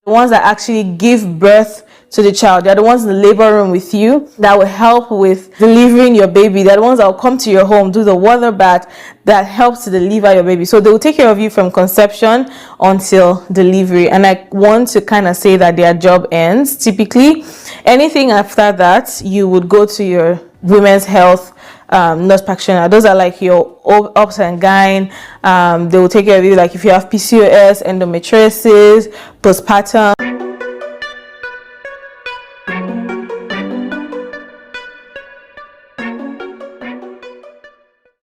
the ones that actually give birth to the child. They're the ones in the labor room with you that will help with delivering your baby. They're the ones that will come to your home, do the water bath that helps to deliver your baby. So they will take care of you from conception until delivery. And I want to kind of say that their job ends. Typically, anything after that, you would go to your women's health nurse practitioner. Those are like your obs and gyn. They will take care of you, like if you have PCOS, endometriosis, postpartum.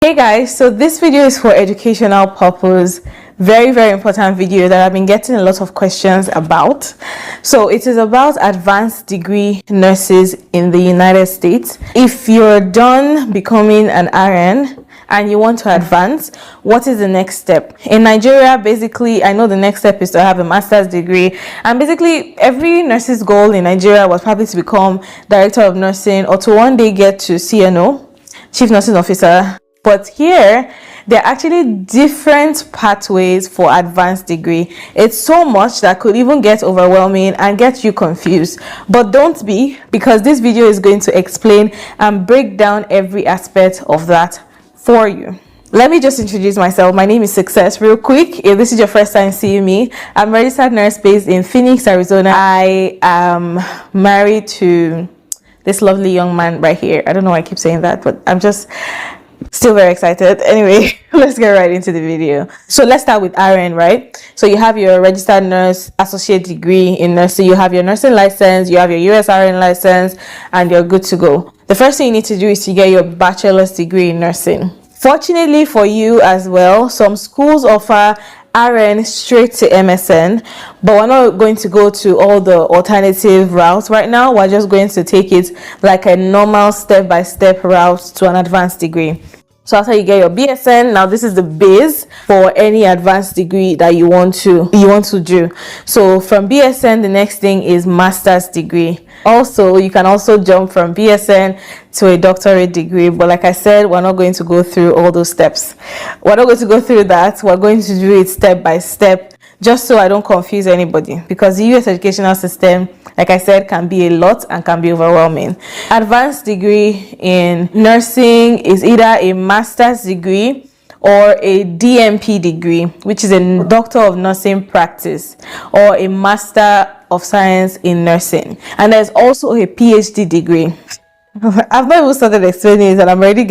Hey guys, so this video is for educational purpose. Very important video that I've been getting a lot of questions about. So it is about advanced degree nurses in the United States. If you're done becoming an RN and you want to advance, what is the next step? In Nigeria, basically, I know the next step is to have a master's degree. And basically, every nurse's goal in Nigeria was probably to become director of nursing or to one day get to CNO, Chief Nursing Officer. But here, there are actually different pathways for advanced degree. It's so much that could even get overwhelming and get you confused. But don't be, because this video is going to explain and break down every aspect of that for you. Let me just introduce myself. My name is Success. Real quick, if this is your first time seeing me, I'm a registered nurse based in Phoenix, Arizona. I am married to this lovely young man right here. I don't know why I keep saying that, but I'm just still very excited. Anyway, let's get right into the video. So let's start with RN, right? So you have your registered nurse associate degree in nursing, you have your nursing license, you have your US RN license, and you're good to go. The first thing you need to do is to get your bachelor's degree in nursing. Fortunately for you as well, some schools offer RN straight to MSN, but we're not going to go to all the alternative routes right now. We're just going to take it like a normal step-by-step route to an advanced degree. So after you get your BSN, now this is the base for any advanced degree that you want to do. So from BSN, the next thing is master's degree. Also, you can also jump from BSN to a doctorate degree, but like I said, we're not going to go through all those steps. We're not going to go through that. We're going to do it step by step, just so I don't confuse anybody, because the US educational system, like I said, can be a lot and can be overwhelming. Advanced degree in nursing is either a master's degree or a DNP degree, which is a Doctor of Nursing Practice, or a Master of Science in Nursing. And there's also a PhD degree. I've not even started explaining it and I'm already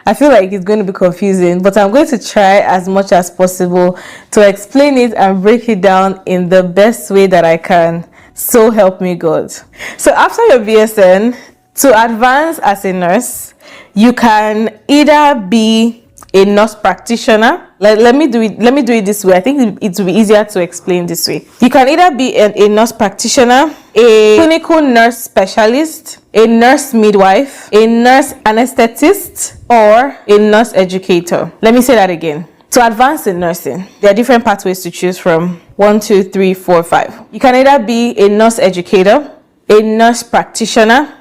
I feel like it's going to be confusing, but I'm going to try as much as possible to explain it and break it down in the best way that I can. So help me God. So after your BSN, to advance as a nurse, you can either be a nurse practitioner. Let me do it this way. I think it will be easier to explain this way. You can either be a nurse practitioner, a clinical nurse specialist, a nurse midwife, a nurse anesthetist, or a nurse educator. Let me say that again. To advance in nursing, there are different pathways to choose from. 1, 2, 3, 4, 5. You can either be a nurse educator, a nurse practitioner,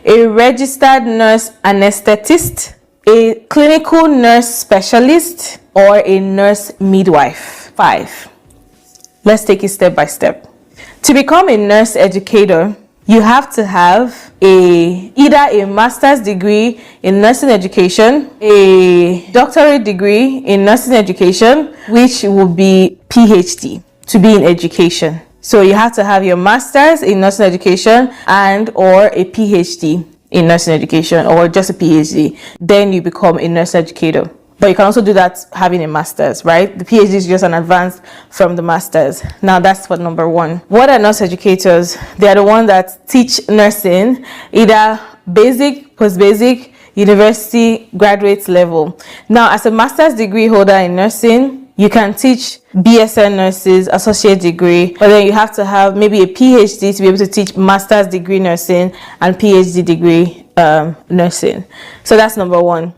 a registered nurse anesthetist, a clinical nurse specialist, or a nurse midwife. 5. Let's take it step by step. To become a nurse educator, you have to have either a master's degree in nursing education, a doctorate degree in nursing education, which will be PhD, to be in education. So you have to have your master's in nursing education and or a PhD in nursing education, or just a PhD. Then you become a nurse educator. But you can also do that having a master's, right? The PhD is just an advance from the master's. Now that's for number 1. What are nurse educators? They are the ones that teach nursing, either basic, post-basic, university, graduate level. Now, as a master's degree holder in nursing, you can teach BSN nurses, associate degree, but then you have to have maybe a PhD to be able to teach master's degree nursing and PhD degree nursing. So that's number 1.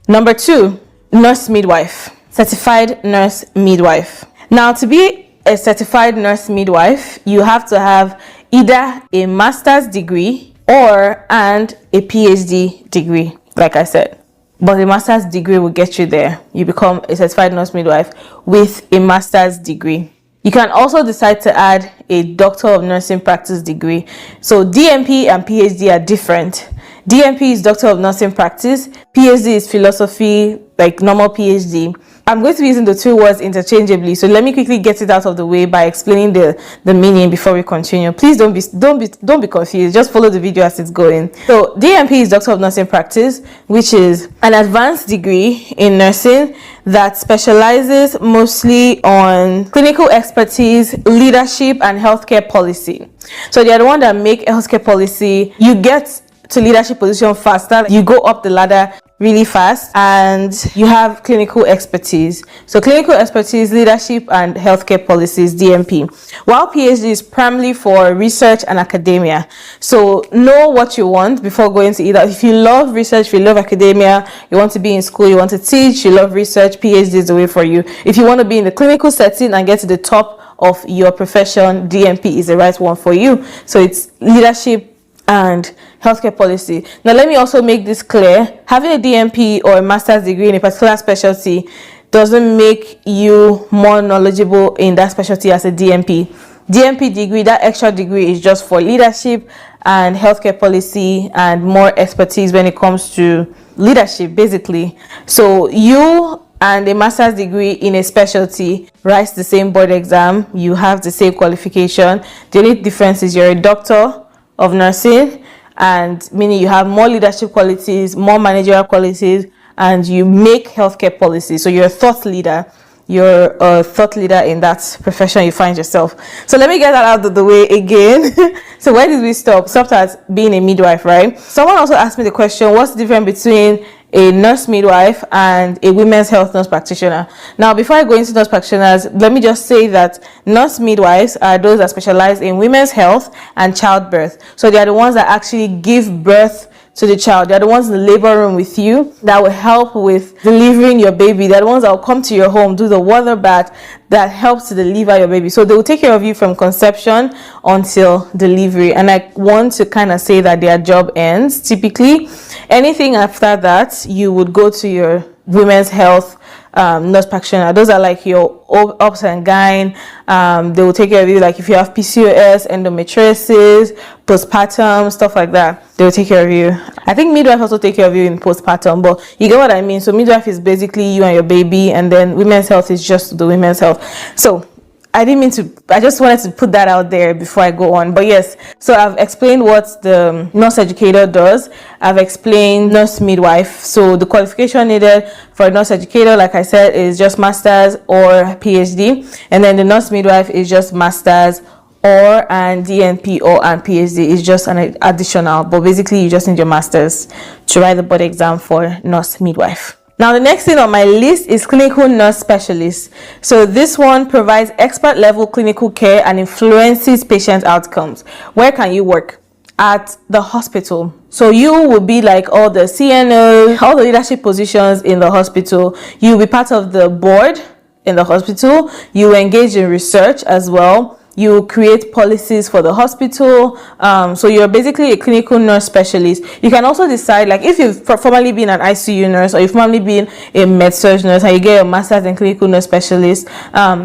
Number 2, nurse midwife, certified nurse midwife. Now, to be a certified nurse midwife, you have to have either a master's degree and a PhD degree, like I said. But a master's degree will get you there. You become a certified nurse midwife with a master's degree. You can also decide to add a Doctor of Nursing Practice degree. So DNP and PhD are different. DNP is Doctor of Nursing Practice. PhD is philosophy, like normal PhD. I'm going to be using the two words interchangeably, so let me quickly get it out of the way by explaining the meaning before we continue. Please don't be confused. Just follow the video as it's going. So DNP is Doctor of Nursing Practice, which is an advanced degree in nursing that specializes mostly on clinical expertise, leadership, and healthcare policy. So they're the one that make healthcare policy. You get to leadership position faster. You go up the ladder really fast, and you have clinical expertise. So clinical expertise, leadership, and healthcare policies, DNP. While PhD is primarily for research and academia. So know what you want before going to either. If you love research, if you love academia, you want to be in school, you want to teach, you love research, PhD is the way for you. If you want to be in the clinical setting and get to the top of your profession, DNP is the right one for you. So it's leadership and healthcare policy. Now let me also make this clear. Having a DNP or a master's degree in a particular specialty doesn't make you more knowledgeable in that specialty as a DNP. DNP degree, that extra degree, is just for leadership and healthcare policy and more expertise when it comes to leadership, basically. So you and a master's degree in a specialty writes the same board exam. You have the same qualification. The only difference is you're a doctor of nursing, and meaning you have more leadership qualities, more managerial qualities, and you make healthcare policy. So you're a thought leader. You're a thought leader in that profession you find yourself. So let me get that out of the way again. So where did we stop? Stopped at being a midwife, right? Someone also asked me the question, what's the difference between a nurse midwife and a women's health nurse practitioner? Now, before I go into nurse practitioners, let me just say that nurse midwives are those that specialize in women's health and childbirth. So they are the ones that actually give birth to the child. They're the ones in the labor room with you that will help with delivering your baby. They're the ones that will come to your home, do the water bath that helps to deliver your baby. So they will take care of you from conception until delivery. And I want to kind of say that their job ends typically. Anything after that, you would go to your women's health nurse practitioner. Those are like your obs and gyn. They will take care of you, like if you have PCOS, endometriosis, postpartum, stuff like that. They will take care of you. I think midwife also take care of you in postpartum, but you get what I mean. So midwife is basically you and your baby, and then women's health is just the women's health. So I didn't mean to, I just wanted to put that out there before I go on. But yes, so I've explained what the nurse educator does. I've explained nurse midwife. So the qualification needed for a nurse educator, like I said, is just master's or PhD. And then the nurse midwife is just master's or and DNP or and PhD is just an additional. But basically, you just need your master's to write the board exam for nurse midwife. Now, the next thing on my list is clinical nurse specialist. So this one provides expert level clinical care and influences patient outcomes. Where can you work? At the hospital. So you will be like all the CNO, all the leadership positions in the hospital. You'll be part of the board in the hospital. You engage in research as well. You create policies for the hospital. So you're basically a clinical nurse specialist. You can also decide, like if you've formerly been an ICU nurse or you've formerly been a med-surg nurse and you get your master's in clinical nurse specialist,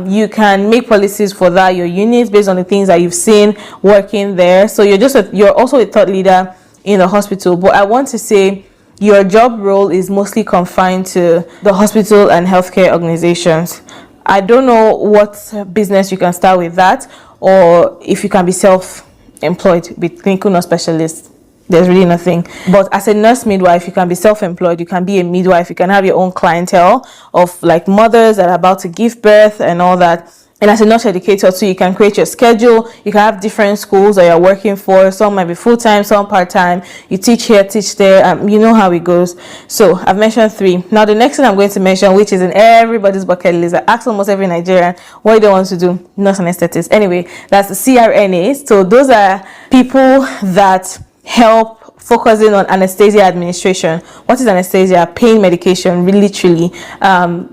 you can make policies for that, your units, based on the things that you've seen working there. So you're also a thought leader in the hospital. But I want to say your job role is mostly confined to the hospital and healthcare organizations. I don't know what business you can start with that, or if you can be self-employed with clinical nurse specialists. There's really nothing. But as a nurse midwife, you can be self-employed. You can be a midwife. You can have your own clientele of like mothers that are about to give birth and all that. And as a nurse educator too, you can create your schedule. You can have different schools that you're working for. Some might be full-time, some part-time. You teach here, teach there. You know how it goes. So I've mentioned 3. Now the next thing I'm going to mention, which is in everybody's bucket list, I ask almost every Nigerian, what do they want to do? Nurse anesthetists. Anyway, that's the CRNAs. So those are people that help focusing on anesthesia administration. What is anesthesia? Pain medication, literally,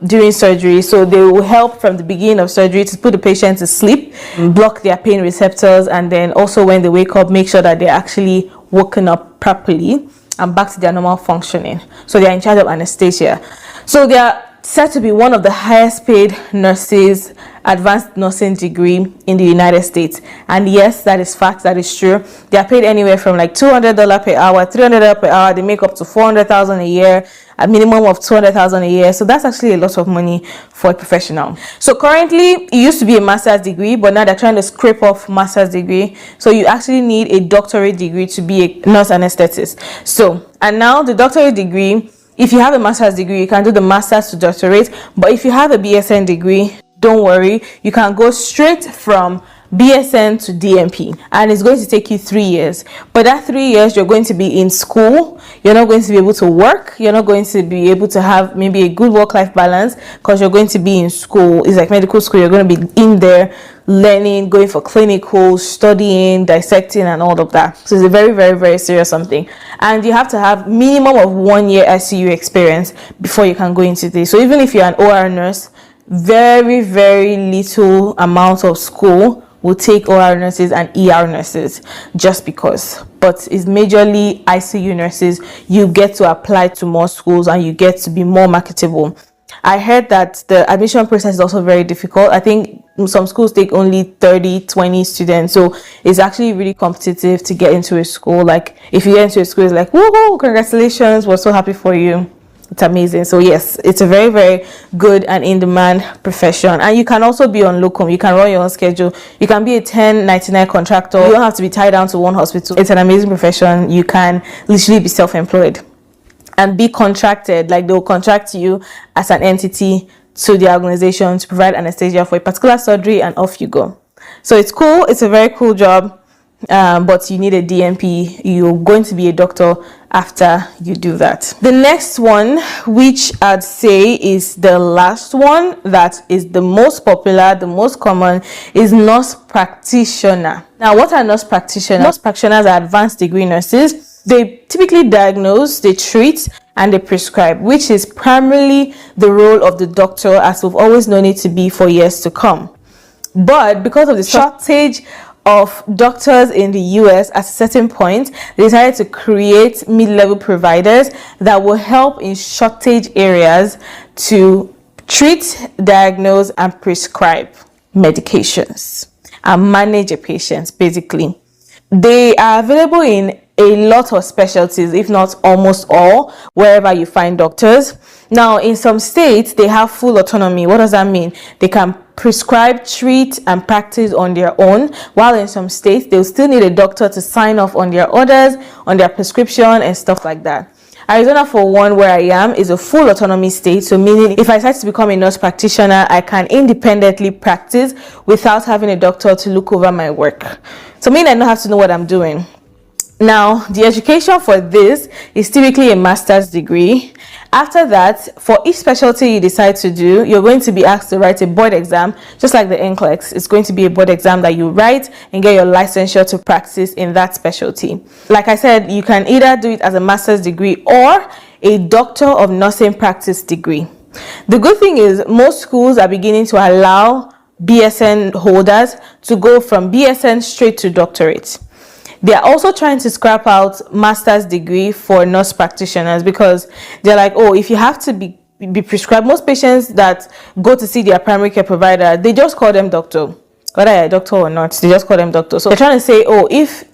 during surgery. So they will help from the beginning of surgery to put the patient to sleep, block their pain receptors, and then also when they wake up, make sure that they're actually woken up properly and back to their normal functioning. So they're in charge of anesthesia. So they are said to be one of the highest paid nurses advanced nursing degree in the United States. And yes, that is fact, that is true. They are paid anywhere from like $200 per hour, $300 per hour. They make up to $400,000 a year, a minimum of $200,000 a year. So that's actually a lot of money for a professional. So currently, it used to be a master's degree, but now they're trying to scrape off master's degree. So you actually need a doctorate degree to be a nurse anesthetist. So, and now the doctorate degree, if you have a master's degree, you can do the master's to doctorate. But if you have a BSN degree, don't worry, you can go straight from BSN to DMP, and it's going to take you 3 years. But that 3 years, you're going to be in school. You're not going to be able to work. You're not going to be able to have maybe a good work-life balance because you're going to be in school. It's like medical school. You're going to be in there learning, going for clinicals, studying, dissecting, and all of that. So it's a very, very, very serious something. And you have to have minimum of 1 year ICU experience before you can go into this. So even if you're an OR nurse, very, very little amount of school will take OR nurses and ER nurses just because. But it's majorly ICU nurses. You get to apply to more schools and you get to be more marketable. I heard that the admission process is also very difficult. I think some schools take only 30, 20 students. So it's actually really competitive to get into a school. Like if you get into a school, it's like, woohoo, congratulations, we're so happy for you. It's amazing. So yes, it's a very, very good and in-demand profession. And you can also be on locum. You can run your own schedule. You can be a 1099 contractor. You don't have to be tied down to one hospital. It's an amazing profession. You can literally be self-employed and be contracted. Like they'll contract you as an entity to the organization to provide anesthesia for a particular surgery, and off you go. So it's cool. It's a very cool job. But you need a DMP. You're going to be a doctor after you do that. The next one, which I'd say is the last one that is the most popular, the most common, is nurse practitioner. Now, what are nurse practitioners? Nurse practitioners are advanced degree nurses. They typically diagnose, they treat, and they prescribe, which is primarily the role of the doctor as we've always known it to be for years to come. But because of the shortage of doctors in the US, at a certain point, they decided to create mid-level providers that will help in shortage areas to treat, diagnose, and prescribe medications and manage a patient, basically. They are available in a lot of specialties, if not almost all, wherever you find doctors. Now, in some states, they have full autonomy. What does that mean? They can prescribe, treat, and practice on their own, while in some states, they'll still need a doctor to sign off on their orders, on their prescription, and stuff like that. Arizona, for one, where I am, is a full autonomy state. So meaning if I decide to become a nurse practitioner, I can independently practice without having a doctor to look over my work. So meaning I don't have to know what I'm doing. Now, the education for this is typically a master's degree. After that, for each specialty you decide to do, you're going to be asked to write a board exam, just like the NCLEX. It's going to be a board exam that you write and get your licensure to practice in that specialty. Like I said, you can either do it as a master's degree or a doctor of nursing practice degree. The good thing is most schools are beginning to allow BSN holders to go from BSN straight to doctorate. They are also trying to scrap out master's degree for nurse practitioners because they're like, oh, if you have to be prescribed, most patients that go to see their primary care provider, they just call them doctor. Whether you're a doctor or not, they just call them doctor. So they're trying to say, oh, if,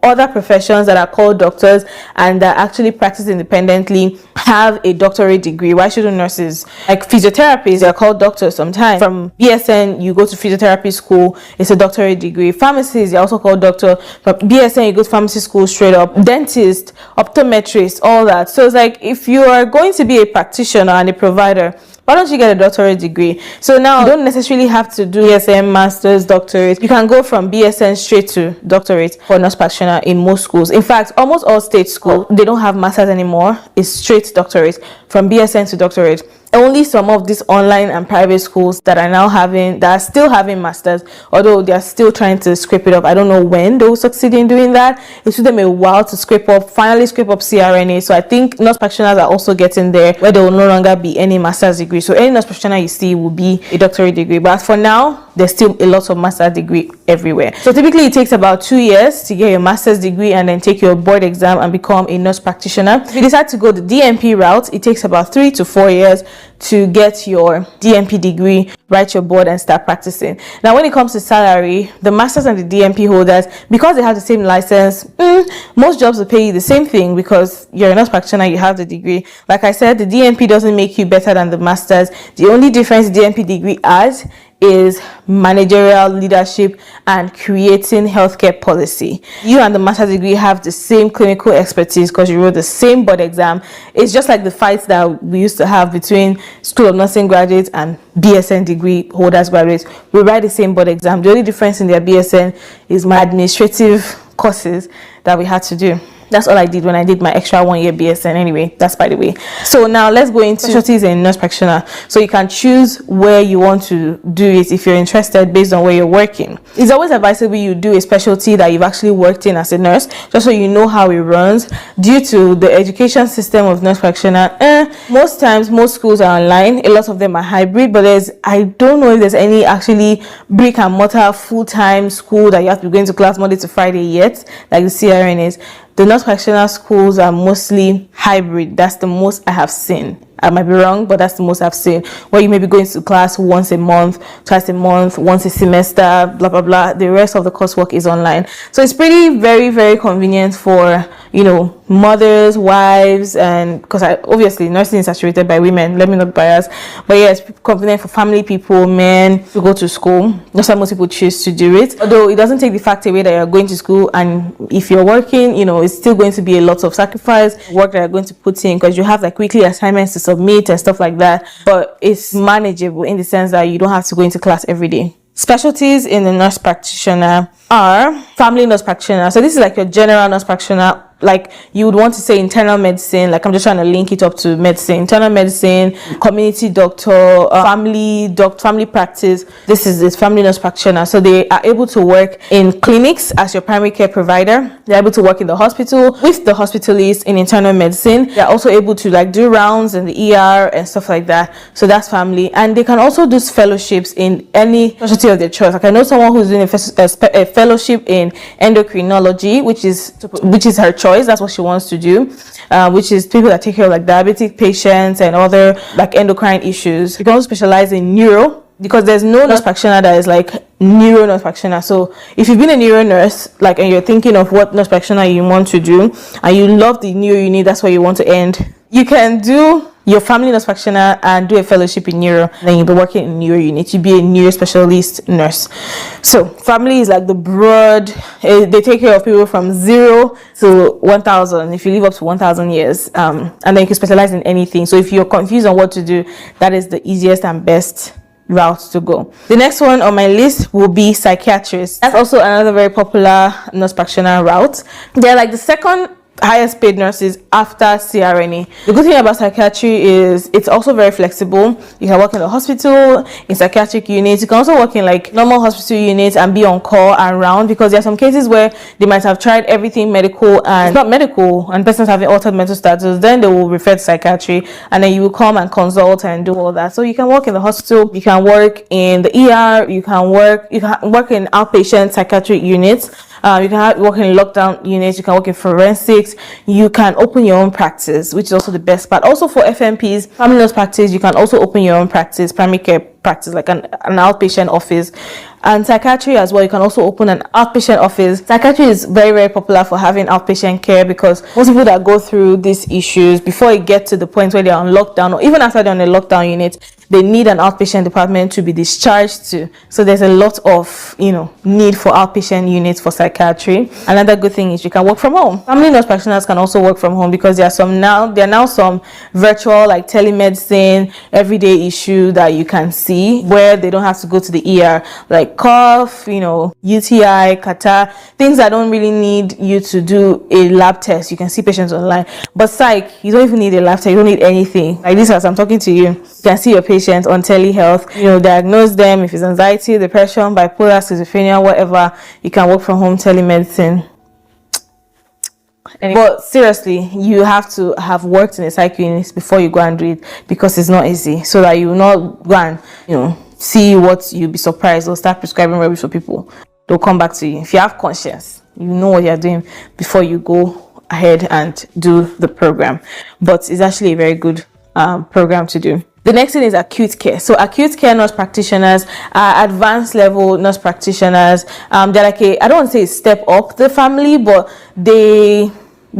other professions that are called doctors and that actually practice independently have a doctorate degree, why shouldn't nurses? Like physiotherapists, they're called doctors sometimes. From BSN, you go to physiotherapy school, it's a doctorate degree. Pharmacists, they're also called doctor. From BSN, you go to pharmacy school straight up. Dentist, optometrist, all that. So it's like, if you are going to be a practitioner and a provider, why don't you get a doctorate degree? So now you don't necessarily have to do BSN, master's, doctorate. You can go from BSN straight to doctorate for nurse practitioner in most schools. In fact, almost all state schools, they don't have masters anymore. It's straight doctorate from BSN to doctorate. Only some of these online and private schools that are still having masters, although they are still trying to scrape it up. I don't know when they'll succeed in doing that. It took them a while to finally scrape up CRNA. So I think nurse practitioners are also getting there where there will no longer be any master's degree. So any nurse practitioner you see will be a doctorate degree. But for now, there's still a lot of master's degree everywhere. So typically it takes about 2 years to get your master's degree and then take your board exam and become a nurse practitioner. If you decide to go the DNP route, it takes about 3 to 4 years to get your DNP degree, write your board, and start practicing. Now, when it comes to salary, the masters and the DNP holders, because they have the same license, most jobs will pay you the same thing because you're a nurse practitioner, you have the degree. Like I said, the DNP doesn't make you better than the masters. The only difference the DNP degree adds is managerial leadership and creating healthcare policy. You and the master's degree have the same clinical expertise because you wrote the same board exam. It's just like the fights that we used to have between School of Nursing graduates and BSN degree holders graduates. We write the same board exam. The only difference in their BSN is my administrative courses that we had to do. That's all I did when I did my extra 1 year BSN. Anyway, that's by the way. So now let's go into specialties in nurse practitioner. So you can choose where you want to do it if you're interested based on where you're working. It's always advisable you do a specialty that you've actually worked in as a nurse, just so you know how it runs. Due to the education system of nurse practitioner, most times most schools are online. A lot of them are hybrid, but I don't know if there's any actually brick and mortar full-time school that you have to be going to class Monday to Friday yet, like the CRN is. The nurse practitioner schools are mostly hybrid. That's the most I have seen. I might be wrong, but that's the most I've seen, where you may be going to class once a month, twice a month, once a semester, blah, blah, blah. The rest of the coursework is online. So it's pretty very, very convenient for, you know, mothers, wives, and because obviously nursing is saturated by women. Let me not bias. But yeah, it's convenient for family people, men to go to school. That's why most people choose to do it. Although it doesn't take the fact away that you're going to school, and if you're working, you know, it's still going to be a lot of sacrifice, work that you're going to put in, because you have like weekly assignments to submit and stuff like that. But it's manageable in the sense that you don't have to go into class every day. Specialties in the nurse practitioner are family nurse practitioner. So this is like your general nurse practitioner. Like you would want to say internal medicine, like I'm just trying to link it up to medicine, internal medicine, community doctor, family practice. This is family nurse practitioner. So they are able to work in clinics as your primary care provider. They're able to work in the hospital with the hospitalist in internal medicine. They're also able to like do rounds in the ER and stuff like that. So that's family. And they can also do fellowships in any specialty of their choice. Like I know someone who's doing a fellowship in endocrinology, which is her choice. That's what she wants to do, which is people that take care of like diabetic patients and other like endocrine issues. You can also specialize in neuro, because there's no nurse practitioner that is like neuro nurse practitioner. So if you've been a neuro nurse, like, and you're thinking of what nurse practitioner you want to do, and you love the neuro unit, that's where you want to end, you can do your family nurse practitioner and do a fellowship in neuro. Then you'll be working in neuro unit. You'll be a neuro specialist nurse. So family is like the broad, they take care of people from 0 to 1,000. If you live up to 1,000 years, and then you can specialize in anything. So if you're confused on what to do, that is the easiest and best route to go. The next one on my list will be psychiatrist. That's also another very popular nurse practitioner route. They're like the second highest paid nurses after CRNA. The good thing about psychiatry is it's also very flexible. You can work in the hospital, in psychiatric units. You can also work in like normal hospital units and be on call and round, because there are some cases where they might have tried everything medical and it's not medical, and persons having altered mental status. Then they will refer to psychiatry, and then you will come and consult and do all that. So you can work in the hospital, you can work in the ER, you can work in outpatient psychiatric units. You can work in lockdown units, you can work in forensics, you can open your own practice, which is also the best part. Also for FMPs, family nurse practice, you can also open your own practice, primary care practice, like an outpatient office. And psychiatry as well, you can also open an outpatient office. Psychiatry is very, very popular for having outpatient care, because most people that go through these issues, before it gets to the point where they're on lockdown, or even after they're on a lockdown unit, they need an outpatient department to be discharged to. So there's a lot of, need for outpatient units for psychiatry. Another good thing is you can work from home. Family nurse practitioners can also work from home, because there are now some virtual, like telemedicine, everyday issue that you can see where they don't have to go to the ER, like cough, UTI, catarrh, things that don't really need you to do a lab test. You can see patients online. But psych, you don't even need a lab test. You don't need anything. Like this, as I'm talking to you, you can see your patients on telehealth, diagnose them if it's anxiety, depression, bipolar, schizophrenia, whatever. You can work from home, telemedicine. But seriously, you have to have worked in a psych unit before you go and do it, because it's not easy, so that you will not go and see what you'll be surprised. They'll start prescribing rubbish for people. They'll come back to you. If you have conscience, you know what you're doing before you go ahead and do the program. But it's actually a very good program to do. The next thing is acute care. So acute care nurse practitioners are advanced level nurse practitioners. They're like I don't want to say step up the family, but they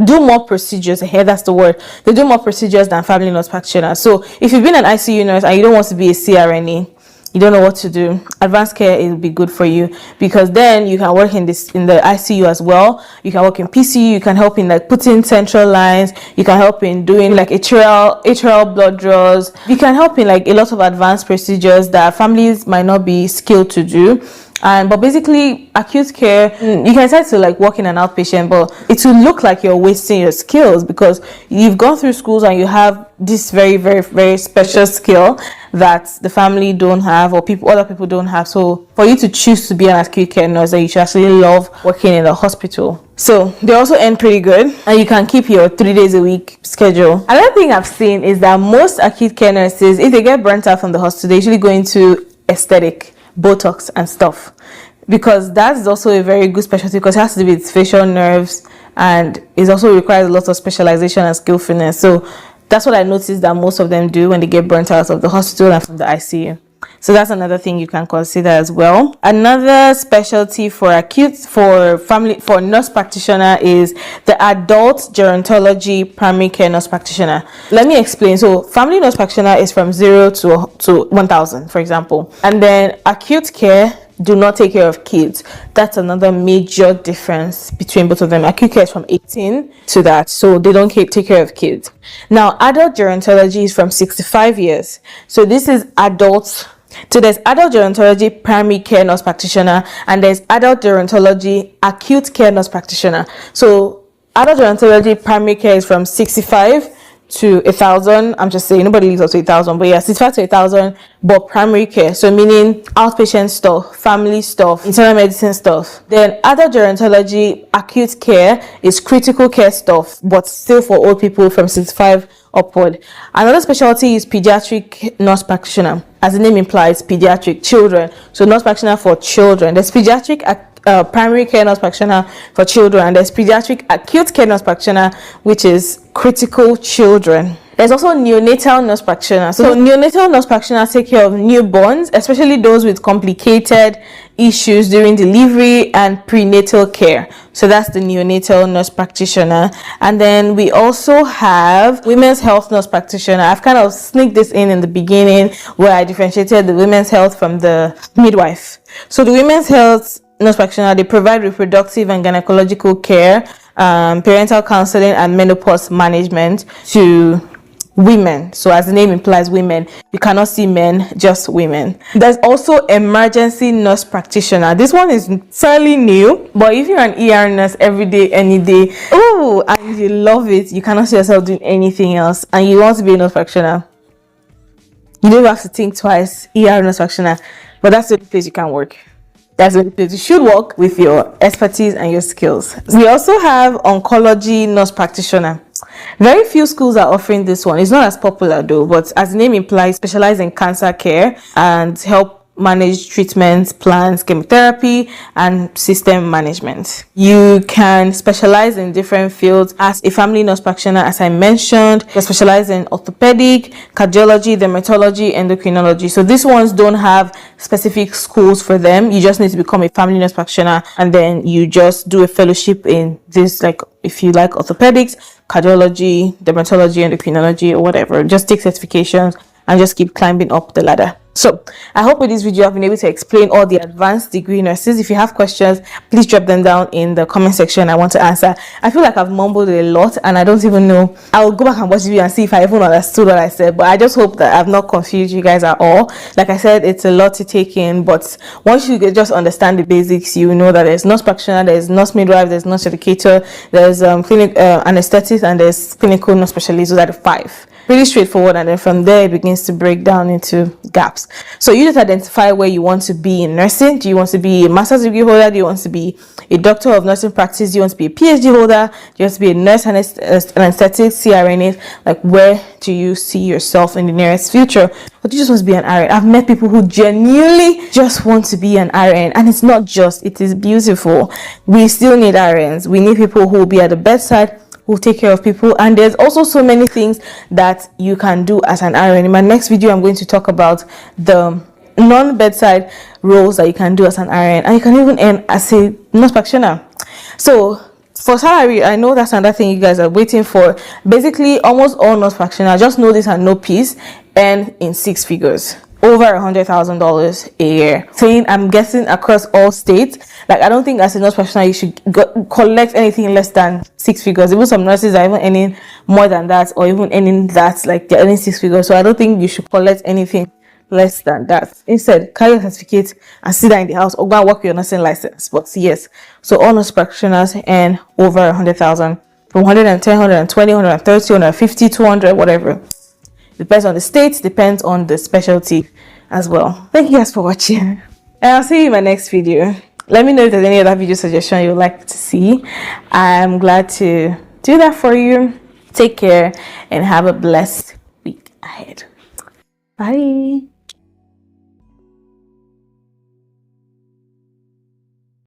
do more procedures. Here, that's the word. They do more procedures than family nurse practitioners. So if you've been an ICU nurse and you don't want to be a CRNA, you don't know what to do, advanced care will be good for you, because then you can work in the ICU as well. You can work in PCU. You can help in like putting central lines. You can help in doing like atrial blood draws. You can help in like a lot of advanced procedures that families might not be skilled to do. But basically acute care, you can decide to like work in an outpatient, but it will look like you're wasting your skills because you've gone through schools and you have this very, very, very special skill that the family don't have, or other people don't have. So for you to choose to be an acute care nurse, you should actually love working in a hospital. So they also earn pretty good, and you can keep your 3 days a week schedule. Another thing I've seen is that most acute care nurses, if they get burnt out from the hospital, they usually go into aesthetic, Botox and stuff, because that's also a very good specialty, because it has to do with facial nerves and it also requires a lot of specialization and skillfulness. So that's what I noticed that most of them do when they get burnt out of the hospital and from the ICU. So that's another thing you can consider as well. Another specialty for nurse practitioner is the adult gerontology primary care nurse practitioner. Let me explain. So family nurse practitioner is from 0 to 1,000, for example. And then acute care do not take care of kids. That's another major difference between both of them. Acute care is from 18 to that, so they don't take care of kids. Now, adult gerontology is from 65 years. So this is adults. So there's adult gerontology primary care nurse practitioner, and there's adult gerontology acute care nurse practitioner. So adult gerontology primary care is from 65 to 1,000. I'm just saying, nobody lives up to 1,000, but yeah, 65 to 1,000. But primary care, so meaning outpatient stuff, family stuff, internal medicine stuff. Then adult gerontology acute care is critical care stuff, but still for old people from 65 upward. Another specialty is pediatric nurse practitioner. As the name implies, pediatric, children. So nurse practitioner for children. There's pediatric primary care nurse practitioner for children, and there's pediatric acute care nurse practitioner, which is critical children. There's also neonatal nurse practitioner. So neonatal nurse practitioners take care of newborns, especially those with complicated issues during delivery and prenatal care. So that's the neonatal nurse practitioner. And then we also have women's health nurse practitioner. I've kind of sneaked this in the beginning where I differentiated the women's health from the midwife. So the women's health nurse practitioner, they provide reproductive and gynecological care, parental counseling, and menopause management to women. So as the name implies, women. You cannot see men, just women. There's also emergency nurse practitioner. This one is fairly new, but if you're an ER nurse every day, any day, and you love it, you cannot see yourself doing anything else, and you want to be a nurse practitioner, you don't have to think twice. ER nurse practitioner, but that's the only place you can work. That's the only place you should work with your expertise and your skills. We also have oncology nurse practitioner. Very few schools are offering this one. It's not as popular though, but as the name implies, specialize in cancer care and help manage treatments, plans, chemotherapy, and system management. You can specialize in different fields as a family nurse practitioner. As I mentioned, you specialize in orthopedic, cardiology, dermatology, endocrinology. So these ones don't have specific schools for them. You just need to become a family nurse practitioner, and then you just do a fellowship in this, like if you like orthopedics, cardiology, dermatology, endocrinology, or whatever. Just take certifications and just keep climbing up the ladder. So I hope with this video I've been able to explain all the advanced degree nurses. If you have questions, please drop them down in the comment section. I want to answer. I feel like I've mumbled a lot and I don't even know. I'll go back and watch the video and see if I even understood what I said, but I just hope that I've not confused you guys at all. Like I said, it's a lot to take in, but once you just understand the basics, you know that there's nurse practitioner, there's nurse midwife, there's nurse educator, there's clinic anesthetist, and there's clinical nurse specialist. Those are the 5. Really straightforward, and then from there it begins to break down into gaps. So you just identify where you want to be in nursing. Do you want to be a master's degree holder? Do you want to be a doctor of nursing practice? Do you want to be a PhD holder? Do you want to be a nurse, anesthetic, CRNA? Like, where do you see yourself in the nearest future? Or do you just want to be an RN? I've met people who genuinely just want to be an RN, and it's not just, it is beautiful. We still need RNs. We need people who will be at the bedside, who take care of people, and there's also so many things that you can do as an RN. In my next video, I'm going to talk about the non-bedside roles that you can do as an RN, and you can even earn as a nurse practitioner. So for salary, I know that's another thing you guys are waiting for. Basically, almost all nurse practitioners, just know this and no peace, earn in 6 figures. Over $100,000 a year. Saying, I'm guessing across all states. Like, I don't think as a nurse practitioner you should collect anything less than 6 figures. Even some nurses are even earning more than that, or even earning that, like they're earning 6 figures. So I don't think you should collect anything less than that. Instead, carry your certificate and sit there in the house, or go and work your nursing license. But yes, so all nurse practitioners earn over 100,000, from 110, 120, 130, 150, 200, whatever. Depends on the state, depends on the specialty as well. Thank you guys for watching, and I'll see you in my next video. Let me know if there's any other video suggestion you'd like to see. I'm glad to do that for you. Take care and have a blessed week ahead. Bye.